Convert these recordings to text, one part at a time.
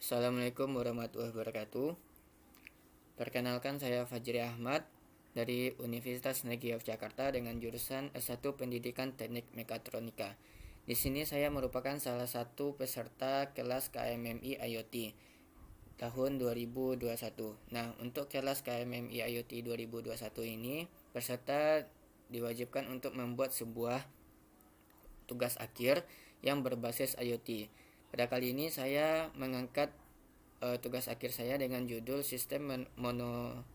Assalamualaikum warahmatullahi wabarakatuh. Perkenalkan, saya Fajri Ahmad dari Universitas Negeri Yogyakarta dengan jurusan S1 Pendidikan Teknik Mekatronika. Di sini saya merupakan salah satu peserta kelas KMMI IoT tahun 2021. Nah, untuk kelas KMMI IoT 2021 ini, peserta diwajibkan untuk membuat sebuah tugas akhir yang berbasis IoT. Pada kali ini saya mengangkat tugas akhir saya dengan judul Sistem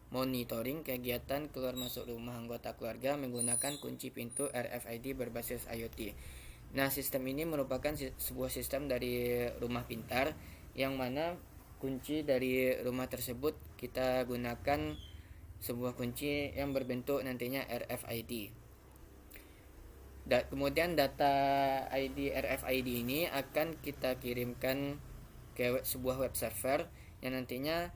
Monitoring Kegiatan Keluar Masuk Rumah Anggota Keluarga Menggunakan Kunci Pintu RFID Berbasis IoT. Nah, sistem ini merupakan sebuah sistem dari rumah pintar yang mana kunci dari rumah tersebut kita gunakan sebuah kunci yang berbentuk nantinya RFID. Kemudian data ID RFID ini akan kita kirimkan ke sebuah web server yang nantinya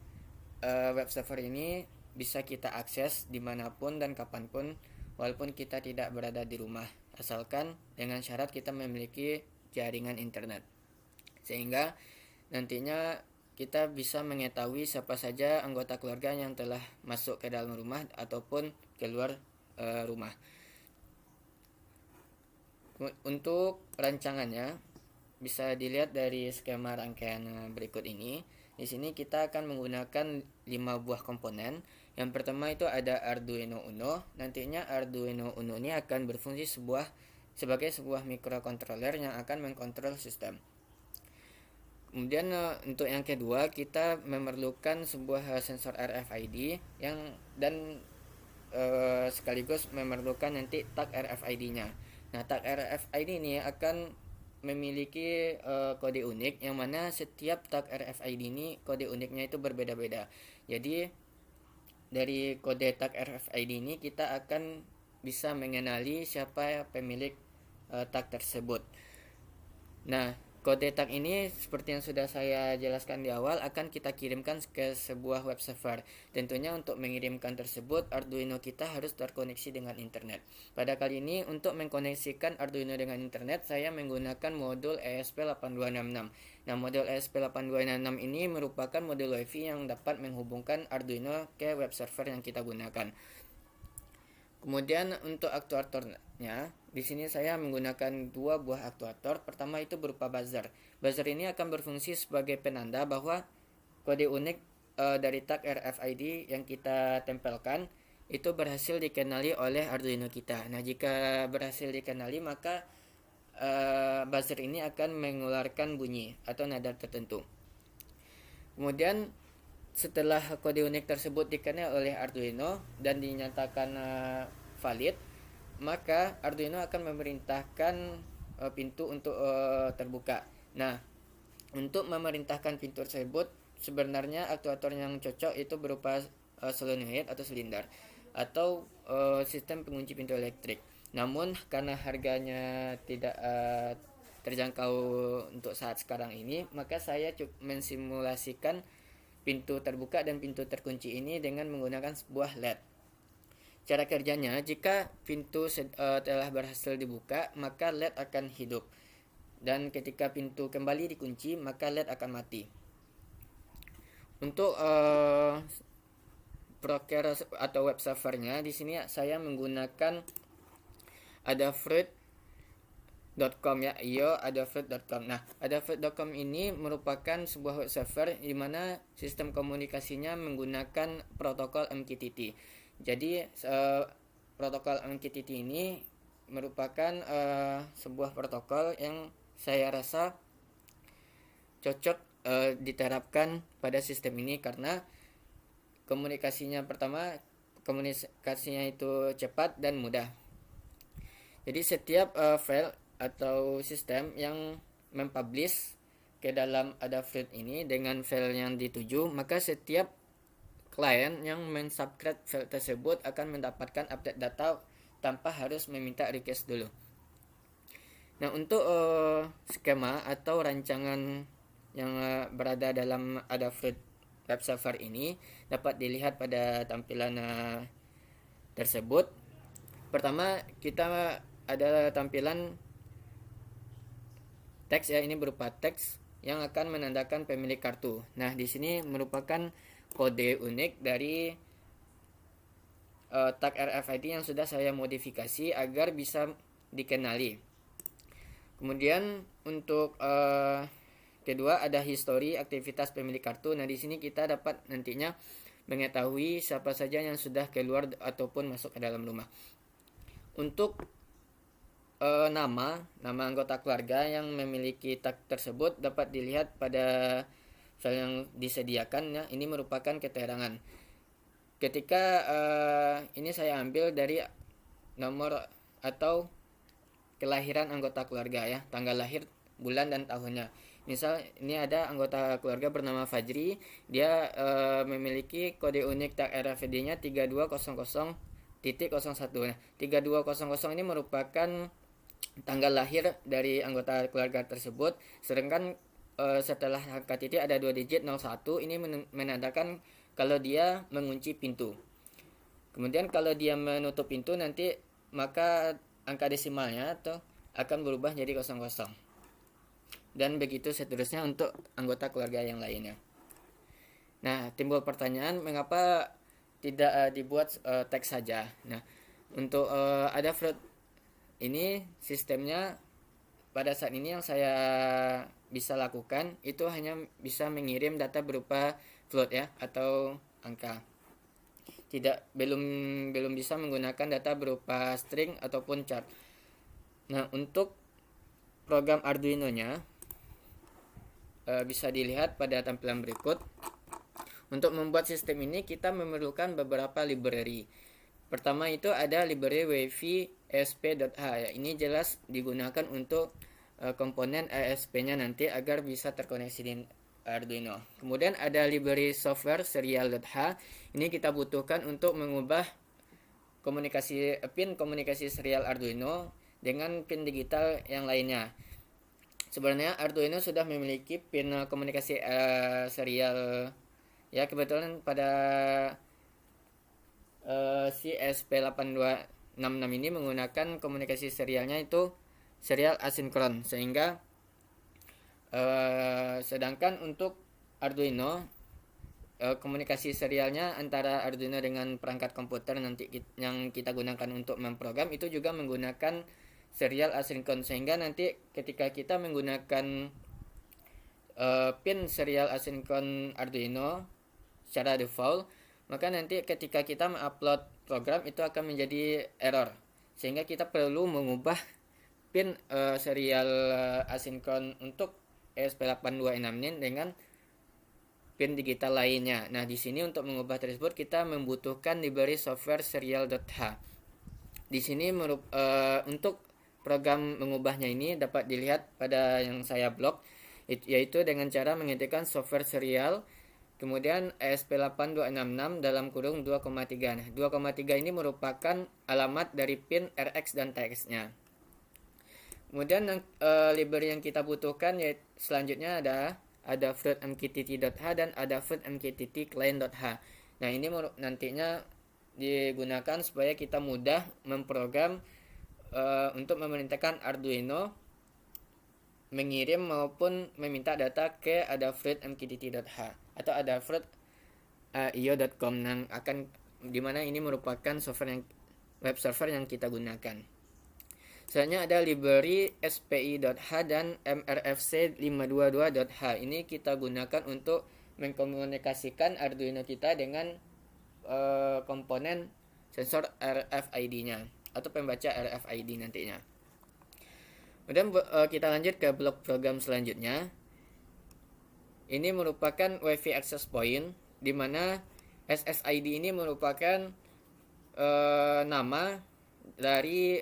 web server ini bisa kita akses dimanapun dan kapanpun walaupun kita tidak berada di rumah, asalkan dengan syarat kita memiliki jaringan internet, sehingga nantinya kita bisa mengetahui siapa saja anggota keluarga yang telah masuk ke dalam rumah ataupun keluar rumah. Untuk rancangannya bisa dilihat dari skema rangkaian berikut ini. Di sini kita akan menggunakan 5 buah komponen. Yang pertama itu ada Arduino Uno. Nantinya Arduino Uno ini akan berfungsi sebagai sebuah microcontroller yang akan mengkontrol sistem. Kemudian untuk yang kedua kita memerlukan sebuah sensor RFID dan sekaligus memerlukan nanti tag RFID-nya. Nah, tag RFID ini akan memiliki kode unik yang mana setiap tag RFID ini kode uniknya itu berbeda-beda. Jadi dari kode tag RFID ini kita akan bisa mengenali siapa pemilik tag tersebut. Nah, kode tag ini seperti yang sudah saya jelaskan di awal akan kita kirimkan ke sebuah web server. Tentunya untuk mengirimkan tersebut Arduino kita harus terkoneksi dengan internet. Pada kali ini untuk mengkoneksikan Arduino dengan internet saya menggunakan modul ESP8266. Nah, modul ESP8266 ini merupakan modul WiFi yang dapat menghubungkan Arduino ke web server yang kita gunakan. Kemudian untuk aktuatornya, di sini saya menggunakan 2 buah aktuator. Pertama itu berupa buzzer. Buzzer ini akan berfungsi sebagai penanda bahwa kode unik dari tag RFID yang kita tempelkan itu berhasil dikenali oleh Arduino kita. Nah, jika berhasil dikenali maka buzzer ini akan mengeluarkan bunyi atau nada tertentu. Kemudian setelah kode unik tersebut dikenal oleh Arduino dan dinyatakan valid, maka Arduino akan memerintahkan pintu untuk terbuka. Nah, untuk memerintahkan pintu tersebut sebenarnya aktuator yang cocok itu berupa solenoid atau silinder atau sistem pengunci pintu elektrik. Namun karena harganya tidak terjangkau untuk saat sekarang ini, maka saya mensimulasikan pintu terbuka dan pintu terkunci ini dengan menggunakan sebuah LED. Cara kerjanya, jika pintu telah berhasil dibuka, maka LED akan hidup. Dan ketika pintu kembali dikunci, maka LED akan mati. Untuk broker atau web servernya, di sini saya menggunakan Adafruit.com ya, Adafruit.com. Nah, Adafruit.com ini merupakan sebuah web server di mana sistem komunikasinya menggunakan protokol MQTT. Jadi protokol MQTT ini merupakan sebuah protokol yang saya rasa cocok diterapkan pada sistem ini karena komunikasinya itu cepat dan mudah. Jadi setiap file atau sistem yang mempublish ke dalam Adafruit ini dengan file yang dituju, maka setiap klien yang mensubscribe file tersebut akan mendapatkan update data tanpa harus meminta request dulu. Nah, untuk skema atau rancangan yang berada dalam Adafruit web server ini dapat dilihat pada tampilan tersebut. Pertama, kita ada tampilan teks ya, ini berupa teks yang akan menandakan pemilik kartu. Nah, di sini merupakan kode unik dari tag RFID yang sudah saya modifikasi agar bisa dikenali. Kemudian untuk kedua ada histori aktivitas pemilik kartu. Nah, di sini kita dapat nantinya mengetahui siapa saja yang sudah keluar ataupun masuk ke dalam rumah. Untuk nama anggota keluarga yang memiliki tag tersebut dapat dilihat pada file yang disediakan. Ya, ini merupakan keterangan. Ketika ini saya ambil dari nomor atau kelahiran anggota keluarga, ya, tanggal lahir, bulan dan tahunnya. Misal ini ada anggota keluarga bernama Fajri, dia memiliki kode unik tag RFID-nya 3200.01. Nah, 3200 ini merupakan tanggal lahir dari anggota keluarga tersebut, sedangkan setelah angka titik ada 2 digit 01, ini menandakan kalau dia mengunci pintu. Kemudian kalau dia menutup pintu nanti maka angka desimalnya atau akan berubah jadi 00. Dan begitu seterusnya untuk anggota keluarga yang lainnya. Nah, timbul pertanyaan mengapa tidak dibuat teks saja. Nah, untuk ada float ini sistemnya pada saat ini yang saya bisa lakukan itu hanya bisa mengirim data berupa float, ya, atau angka. Belum bisa menggunakan data berupa string ataupun chart. Nah, untuk program Arduino-nya bisa dilihat pada tampilan berikut. Untuk membuat sistem ini kita memerlukan beberapa library. Pertama itu ada library wifi esp.h, ya. Ini jelas digunakan untuk komponen ESP-nya nanti agar bisa terkoneksi di Arduino. Kemudian ada library software serial.h. Ini kita butuhkan untuk mengubah pin komunikasi serial Arduino dengan pin digital yang lainnya. Sebenarnya Arduino sudah memiliki pin komunikasi serial, ya, kebetulan pada si SP8266 ini menggunakan komunikasi serialnya itu serial asinkron, sehingga sedangkan untuk Arduino komunikasi serialnya antara Arduino dengan perangkat komputer nanti yang kita gunakan untuk memprogram itu juga menggunakan serial asinkron, sehingga nanti ketika kita menggunakan pin serial asinkron Arduino secara default, maka nanti ketika kita mengupload program itu akan menjadi error, sehingga kita perlu mengubah pin serial asinkron untuk ESP8266 ini dengan pin digital lainnya. Nah, di sini untuk mengubah tersebut kita membutuhkan library software serial.h. Di sini untuk program mengubahnya ini dapat dilihat pada yang saya blog, yaitu dengan cara mengetikkan software serial kemudian ESP8266 dalam kurung 2,3. Nah, 2,3 ini merupakan alamat dari pin RX dan TX-nya. Kemudian library yang kita butuhkan selanjutnya ada fruitmqtt.h dan ada fruitmqtt.client.h. Nah, ini nantinya digunakan supaya kita mudah memprogram untuk memerintahkan Arduino mengirim maupun meminta data ke adafruitmqtt.h atau adafruit.io.com yang akan dimana ini merupakan web server yang kita gunakan. Selanjutnya ada library spi.h dan mrfc522.h. Ini kita gunakan untuk mengkomunikasikan Arduino kita dengan komponen sensor RFID-nya atau pembaca RFID nantinya. Kemudian kita lanjut ke blok program selanjutnya. Ini merupakan Wi-Fi access point, di mana SSID ini merupakan nama dari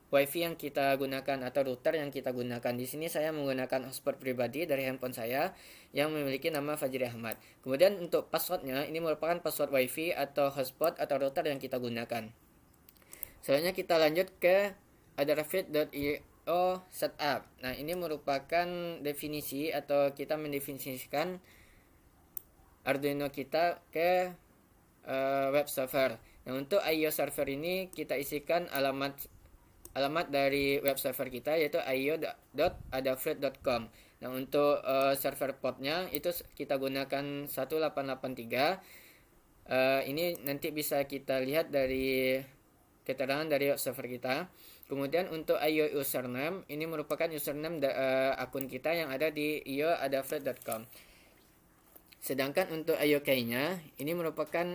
Wi-Fi yang kita gunakan atau router yang kita gunakan. Di sini saya menggunakan hotspot pribadi dari handphone saya yang memiliki nama Fajri Ahmad. Kemudian untuk passwordnya ini merupakan password Wi-Fi atau hotspot atau router yang kita gunakan. Selanjutnya kita lanjut ke adafruit.io setup. Nah, ini merupakan definisi atau kita mendefinisikan Arduino kita ke web server. Nah, untuk IO server ini kita isikan alamat dari web server kita yaitu io.adafruit.com. Nah, untuk server portnya itu kita gunakan 1883. Ini nanti bisa kita lihat dari keterangan dari server kita. Kemudian untuk IO username, ini merupakan username akun kita yang ada di ioadafruit.com. Sedangkan untuk IO key-nya, ini merupakan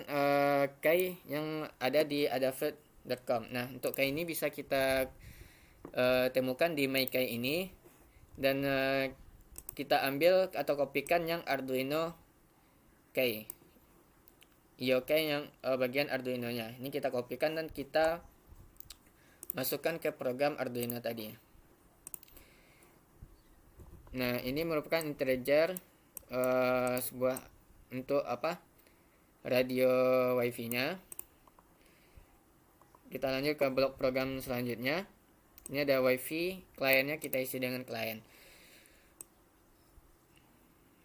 key yang ada di adafruit.com. Nah, untuk key ini bisa kita temukan di my key ini, dan kita ambil atau kopikan yang Arduino key. IO key yang bagian Arduino-nya. Ini kita kopikan dan kita masukkan ke program Arduino tadi. Nah, ini merupakan integer sebuah untuk radio wifi-nya. Kita lanjut ke blok program selanjutnya. Ini ada wifi, kliennya kita isi dengan klien.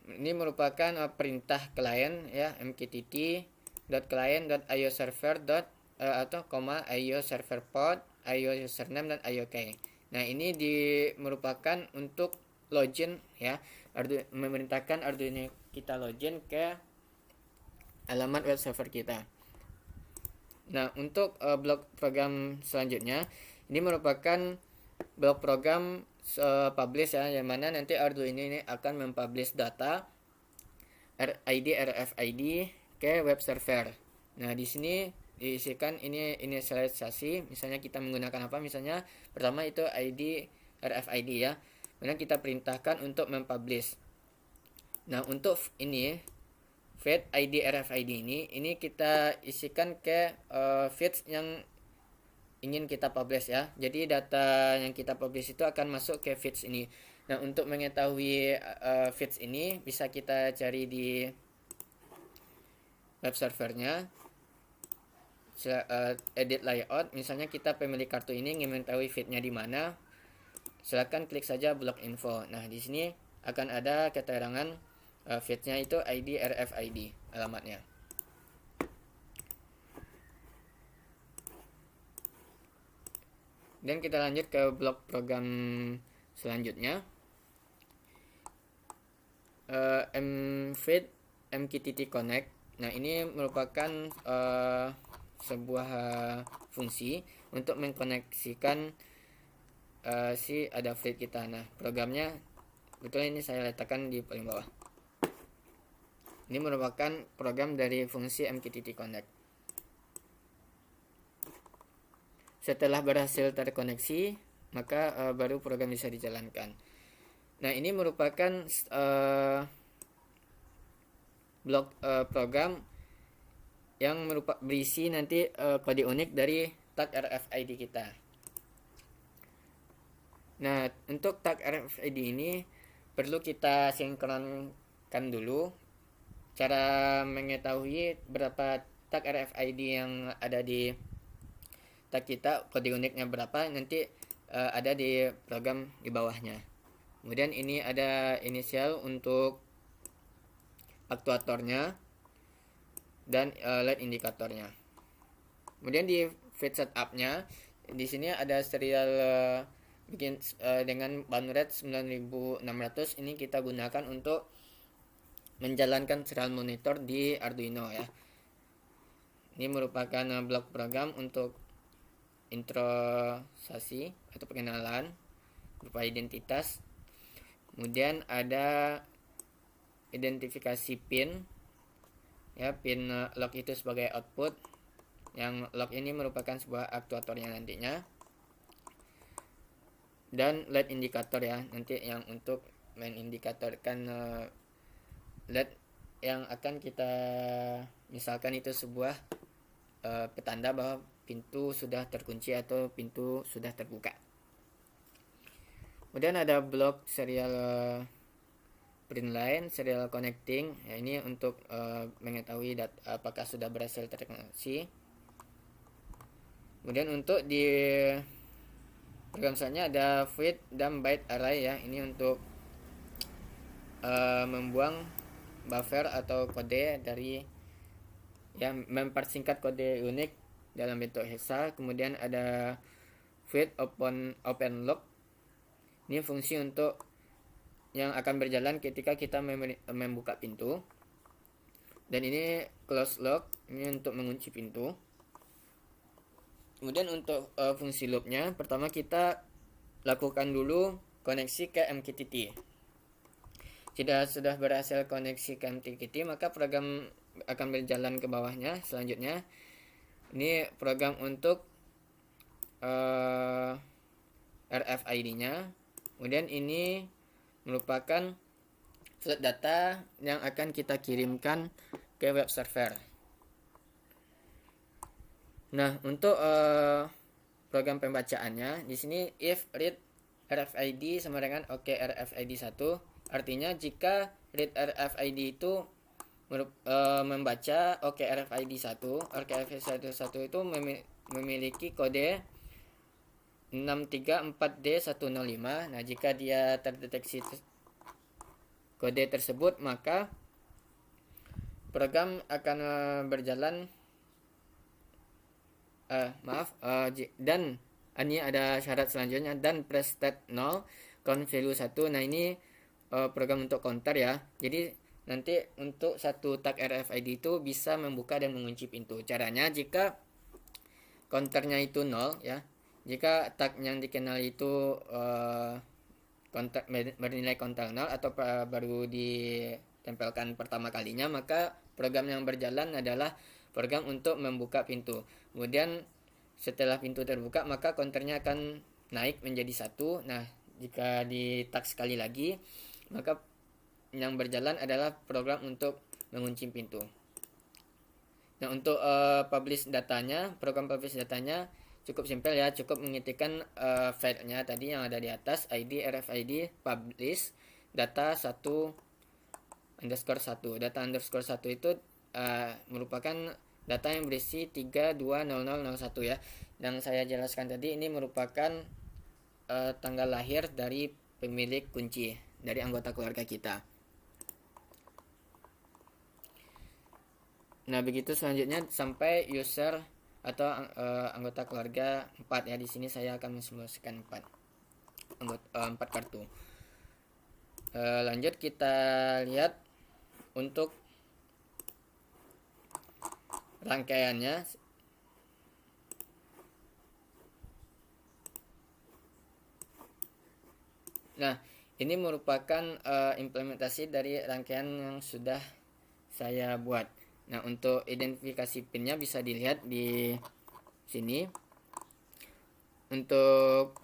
Ini merupakan perintah klien ya, mqtt.client.ioserver atau ioserverport, iousername dan iokey. Nah, ini merupakan untuk login ya, memerintahkan Arduino kita login ke alamat web server kita. Nah, untuk blok program selanjutnya, ini merupakan blok program publish ya, yang mana nanti Arduino ini akan mempublish data RID RFID ke web server. Nah, di sini diisikan ini inisialisasi, misalnya kita menggunakan apa, misalnya pertama itu ID RFID ya. Kemudian kita perintahkan untuk mempublish. Nah, untuk ini feed ID RFID ini kita isikan ke feeds yang ingin kita publish ya. Jadi data yang kita publish itu akan masuk ke feeds ini. Nah, untuk mengetahui feeds ini bisa kita cari di web servernya. Edit layout, misalnya kita pemilik kartu ini ingin mengetahui feednya di mana. Silakan klik saja blok info. Nah, di sini akan ada keterangan feednya itu ID RFID alamatnya. Dan kita lanjut ke blok program selanjutnya. mfeed mqtt connect. Nah, ini merupakan sebuah fungsi untuk mengkoneksikan si Adafruit kita. Nah, programnya betul ini saya letakkan di paling bawah. Ini merupakan program dari fungsi mqtt connect. Setelah berhasil terkoneksi, maka baru program bisa dijalankan. Nah, ini merupakan blok program yang berisi nanti kode unik dari tag RFID kita. Nah, untuk tag RFID ini perlu kita sinkronkan dulu. Cara mengetahui berapa tag RFID yang ada di tag kita, kode uniknya berapa, nanti ada di program di bawahnya. Kemudian ini ada inisial untuk aktuatornya dan LED indikatornya. Kemudian di feed setup-nya, di sini ada serial dengan bandwidth 9600. Ini kita gunakan untuk menjalankan serial monitor di Arduino ya. Ini merupakan blok program untuk introsasi atau pengenalan berupa identitas. Kemudian ada identifikasi pin ya, pin lock itu sebagai output. Yang lock ini merupakan sebuah aktuatornya nantinya. Dan LED indikator ya, nanti yang untuk mengindikatorkan LED yang akan kita, misalkan itu sebuah petanda bahwa pintu sudah terkunci atau pintu sudah terbuka. Kemudian ada blok serial print line, serial connecting ya, ini untuk mengetahui apakah sudah berhasil terkoneksi. Kemudian untuk di program selanjutnya ada feed dan byte array ya, ini untuk membuang buffer atau kode dari yang mempersingkat kode unik dalam bentuk hexa. Kemudian ada feed open lock, ini fungsi untuk yang akan berjalan ketika kita membuka pintu. Dan ini close lock, ini untuk mengunci pintu. Kemudian untuk fungsi loopnya, pertama kita lakukan dulu koneksi ke MQTT. Jika sudah berhasil koneksi ke MQTT, maka program akan berjalan ke bawahnya. Selanjutnya, ini program untuk RFID-nya. Kemudian ini merupakan flat data yang akan kita kirimkan ke web server. Nah, untuk program pembacaannya di sini if read RFID sama dengan OK RFID 1, artinya jika read RFID itu membaca OK RFID 1, OK RFID 1 itu memiliki kode 634D105. Nah, jika dia terdeteksi kode tersebut, maka program akan berjalan dan ini ada syarat selanjutnya, dan press state 0 count value 1. Nah, ini program untuk counter ya. Jadi nanti untuk satu tag RFID itu bisa membuka dan mengunci pintu. Caranya jika counternya itu 0 ya. Jika tag yang dikenal itu bernilai counter 0 atau baru ditempelkan pertama kalinya, maka program yang berjalan adalah program untuk membuka pintu. Kemudian setelah pintu terbuka, maka counternya akan naik menjadi 1. Nah, jika di tag sekali lagi, maka yang berjalan adalah program untuk mengunci pintu. Nah, untuk publish datanya, program publish datanya cukup simpel ya, cukup mengetikkan filenya tadi yang ada di atas, ID RFID publish data 1_1. Data underscore 1 itu merupakan data yang berisi 320001 ya. Yang saya jelaskan tadi ini merupakan tanggal lahir dari pemilik kunci, dari anggota keluarga kita. Nah, begitu selanjutnya sampai user atau anggota keluarga 4 ya. Di sini saya akan mensimulasikan 4 kartu. Lanjut kita lihat untuk rangkaiannya. Nah, ini merupakan implementasi dari rangkaian yang sudah saya buat. Nah, untuk identifikasi pinnya bisa dilihat di sini. Untuk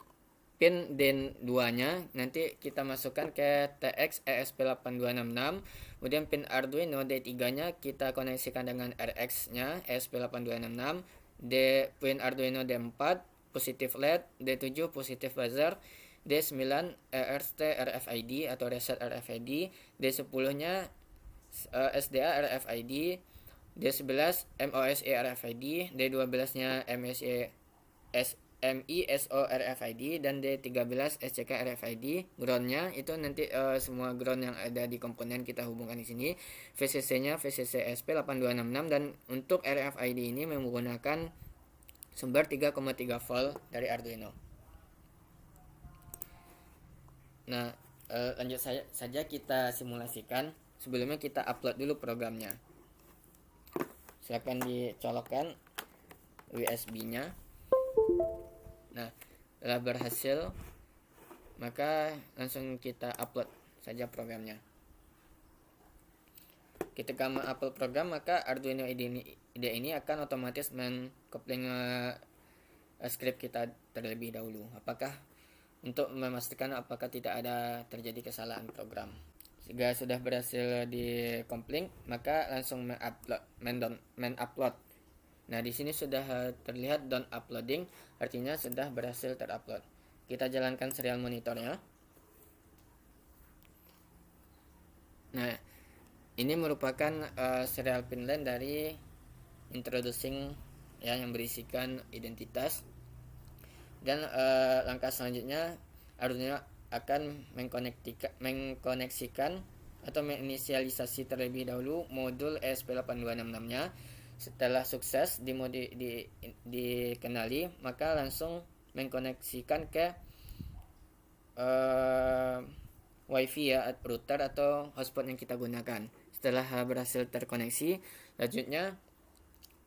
pin DIN 2-nya nanti kita masukkan ke TX ESP8266. Kemudian pin Arduino D3-nya kita koneksikan dengan RX-nya ESP8266. Pin Arduino D4 positif LED, D7 positif buzzer, D9 ERT RFID atau reset RFID, D10-nya SDA RFID, D11 MOSE RFID, D12-nya MISO RFID, dan D13 SCK RFID. Groundnya itu nanti semua ground yang ada di komponen kita hubungkan di sini. VCC-nya VCC SP8266, dan untuk RFID ini menggunakan sumber 3,3 volt dari Arduino. Nah, lanjut saja kita simulasikan. Sebelumnya kita upload dulu programnya. Silakan dicolokkan USB-nya. Nah, setelah berhasil, maka langsung kita upload saja programnya. Ketika mengupload program, maka Arduino IDE ini akan otomatis menkopling script kita terlebih dahulu. Untuk memastikan apakah tidak ada terjadi kesalahan program. Jika sudah berhasil dikompling, maka langsung men-upload. Nah, di sini sudah terlihat done uploading, artinya sudah berhasil terupload. Kita jalankan serial monitornya. Nah, ini merupakan serial pin line dari introducing ya, yang berisikan identitas. Dan langkah selanjutnya Arduino akan mengkoneksikan atau menginisialisasi terlebih dahulu modul ESP8266-nya. Setelah sukses dikenali, maka langsung mengkoneksikan ke wifi ya, router atau hotspot yang kita gunakan. Setelah berhasil terkoneksi, selanjutnya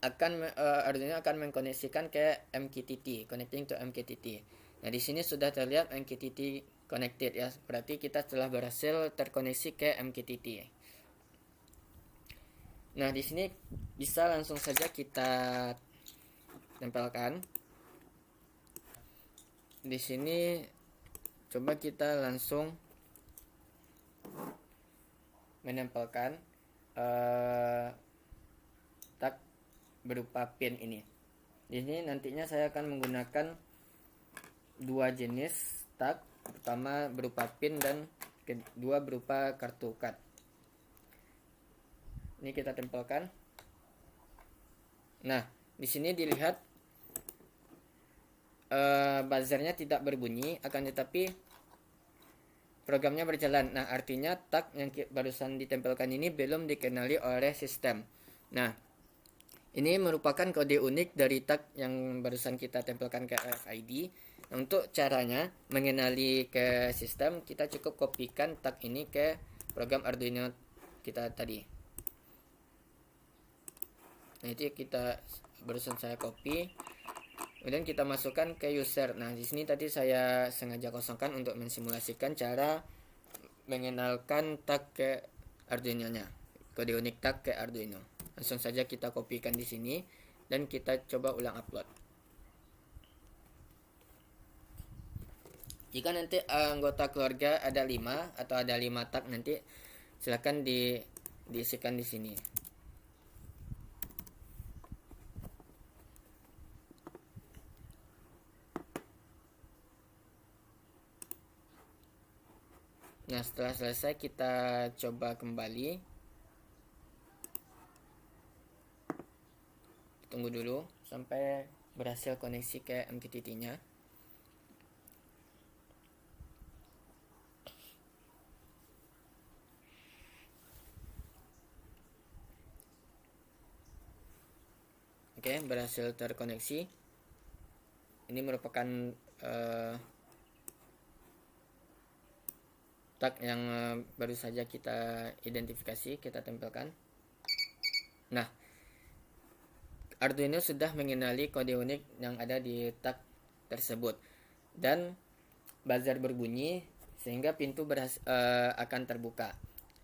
Arduino akan mengkoneksikan ke MQTT, connecting to MQTT. Nah, di sini sudah terlihat MQTT connected ya. Berarti kita telah berhasil terkoneksi ke MQTT. Nah, di sini bisa langsung saja kita tempelkan. Di sini coba kita langsung menempelkan tag berupa pin ini. Di sini nantinya saya akan menggunakan dua jenis tag, pertama berupa pin dan kedua berupa kartu card. Ini kita tempelkan. Nah, di sini dilihat buzzernya tidak berbunyi, akan tetapi programnya berjalan. Nah, artinya tag yang barusan ditempelkan ini belum dikenali oleh sistem. Nah, ini merupakan kode unik dari tag yang barusan kita tempelkan ke RFID. Untuk caranya mengenali ke sistem, kita cukup kopikan tag ini ke program Arduino kita tadi. Nah, itu kita barusan saya copy. Kemudian kita masukkan ke user. Nah, di sini tadi saya sengaja kosongkan untuk mensimulasikan cara mengenalkan tag ke Arduino-nya. Kode unik tag ke Arduino. Langsung saja kita kopikan di sini dan kita coba ulang upload. Jika nanti anggota keluarga ada 5 atau ada 5 tag, nanti silakan diisikan di sini. Nah, setelah selesai kita coba kembali. Tunggu dulu sampai berhasil koneksi ke MQTT-nya. Oke, berhasil terkoneksi. Ini merupakan tag yang baru saja kita identifikasi, kita tempelkan. Nah, Arduino sudah mengenali kode unik yang ada di tag tersebut dan buzzer berbunyi sehingga pintu akan terbuka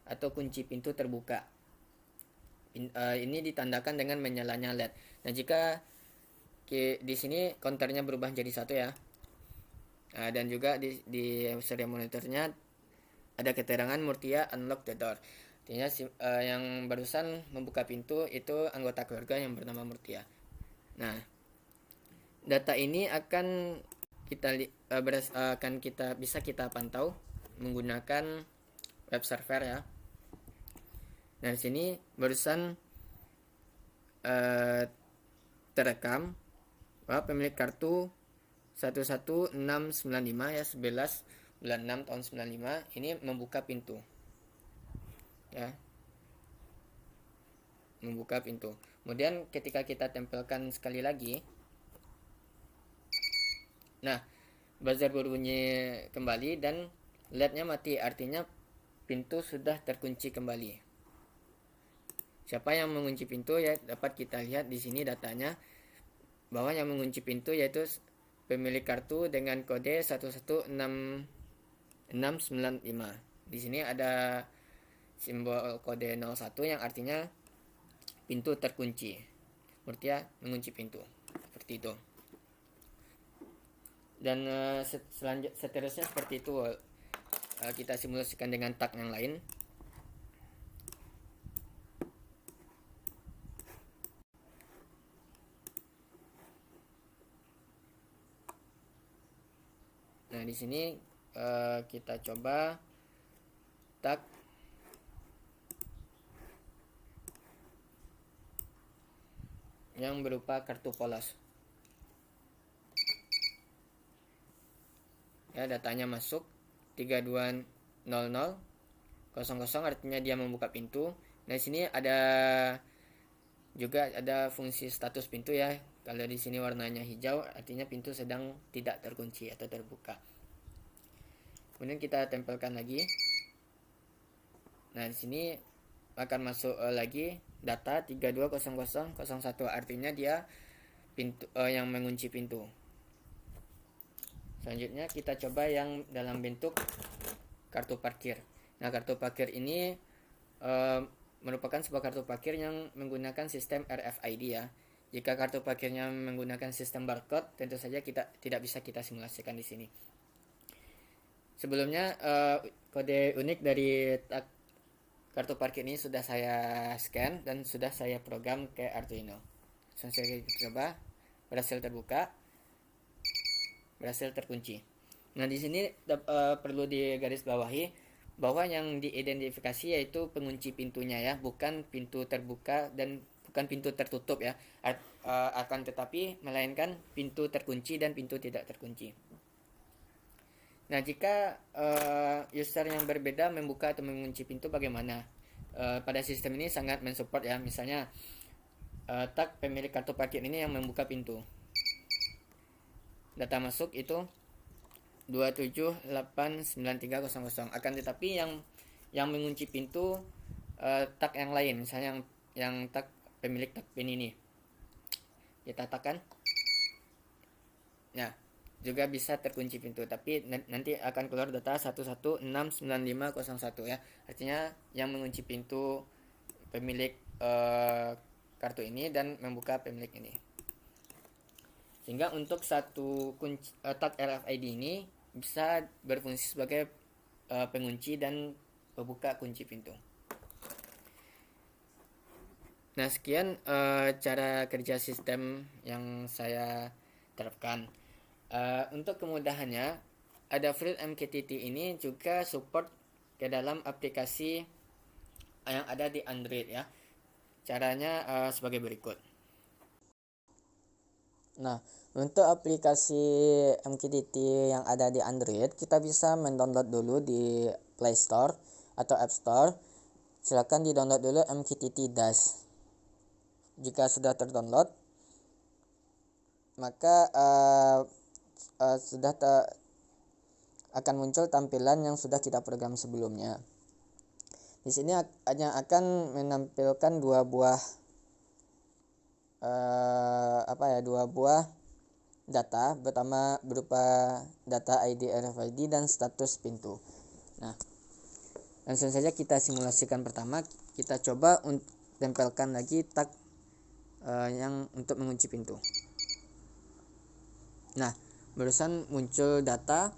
atau kunci pintu terbuka. Ini ditandakan dengan menyalanya LED. Nah, jika di sini counternya berubah jadi 1 ya, dan juga di serial monitornya ada keterangan Murtia unlock the door. Artinya yang barusan membuka pintu itu anggota keluarga yang bernama Murtia. Nah, data ini akan bisa kita pantau menggunakan web server ya. Nah, di sini barusan terekam bahwa pemilik kartu 11695 ya 11 bulan 6 tahun 95 ini membuka pintu ya, membuka pintu. Kemudian ketika kita tempelkan sekali lagi, nah buzzer berbunyi kembali dan LED-nya mati, artinya pintu sudah terkunci kembali. Siapa yang mengunci pintu ya dapat kita lihat di sini datanya bahwa yang mengunci pintu yaitu pemilik kartu dengan kode 11695. Di sini ada simbol kode 01 yang artinya pintu terkunci. Murtia mengunci pintu. Seperti itu. Dan seterusnya seperti itu. Kita simulasikan dengan tag yang lain. Nah, di sini kita coba tag yang berupa kartu polos. Ya, datanya masuk 320000 artinya dia membuka pintu. Nah, di sini juga ada fungsi status pintu ya. Kalau di sini warnanya hijau artinya pintu sedang tidak terkunci atau terbuka. Kemudian kita tempelkan lagi. Nah, di sini akan masuk lagi data 320001, artinya dia pintu yang mengunci pintu. Selanjutnya kita coba yang dalam bentuk kartu parkir. Nah, kartu parkir ini merupakan sebuah kartu parkir yang menggunakan sistem RFID ya. Jika kartu parkirnya menggunakan sistem barcode, tentu saja kita tidak bisa kita simulasikan di sini. Sebelumnya kode unik dari kartu parkir ini sudah saya scan dan sudah saya program ke Arduino. Saya coba, berhasil terbuka, berhasil terkunci. Nah, di sini perlu digarisbawahi bahwa yang diidentifikasi yaitu pengunci pintunya ya, bukan pintu terbuka dan bukan pintu tertutup ya. Akan tetapi melainkan pintu terkunci dan pintu tidak terkunci. Nah, jika user yang berbeda membuka atau mengunci pintu bagaimana? Pada sistem ini sangat mensupport ya. Misalnya tag pemilik kartu parkir ini yang membuka pintu. Data masuk itu 27893000. Akan tetapi yang mengunci pintu tag yang lain, misalnya yang tag pemilik tag pin ini. Kita tekan. Nah, juga bisa terkunci pintu, tapi nanti akan keluar data 11695501 ya. Artinya yang mengunci pintu pemilik kartu ini dan membuka pemilik ini. Sehingga untuk satu tag RFID ini bisa berfungsi sebagai pengunci dan pembuka kunci pintu. Nah, sekian cara kerja sistem yang saya terapkan. Untuk kemudahannya, ada Free MQTT ini juga support ke dalam aplikasi yang ada di Android ya. Caranya sebagai berikut. Nah, untuk aplikasi MQTT yang ada di Android, kita bisa mendownload dulu di Play Store atau App Store. Silakan di-download dulu MQTT Dash. Jika sudah terdownload, maka akan muncul tampilan yang sudah kita program sebelumnya. Di sini hanya akan menampilkan dua buah data, pertama berupa data ID RFID dan status pintu. Nah, langsung saja kita simulasikan. Pertama, kita coba tempelkan lagi tag yang untuk mengunci pintu. Nah, barusan muncul data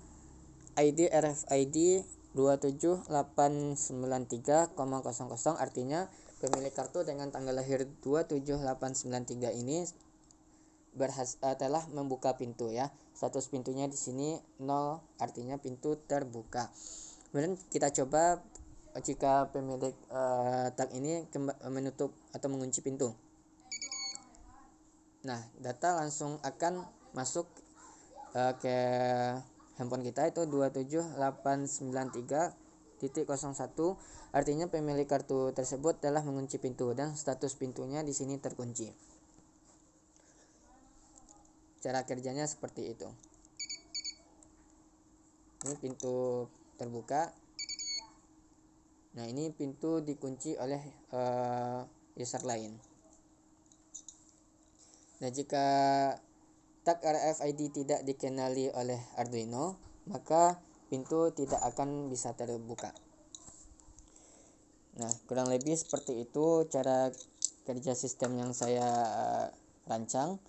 ID RFID 27893,00, artinya pemilik kartu dengan tanggal lahir 27893 ini telah membuka pintu ya. Status pintunya di sini 0, artinya pintu terbuka. Kemudian kita coba jika pemilik tag ini menutup atau mengunci pintu. Nah, data langsung akan masuk ke handphone kita, itu 27893.01, artinya pemilik kartu tersebut telah mengunci pintu dan status pintunya di sini terkunci. Cara kerjanya seperti itu. Ini pintu terbuka. Nah, ini pintu dikunci oleh user lain. Nah, jika tag RFID tidak dikenali oleh Arduino, maka pintu tidak akan bisa terbuka. Nah, kurang lebih seperti itu cara kerja sistem yang saya rancang.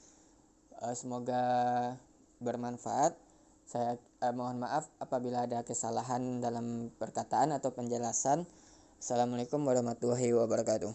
Semoga bermanfaat. Saya mohon maaf apabila ada kesalahan dalam perkataan atau penjelasan. Assalamualaikum warahmatullahi wabarakatuh.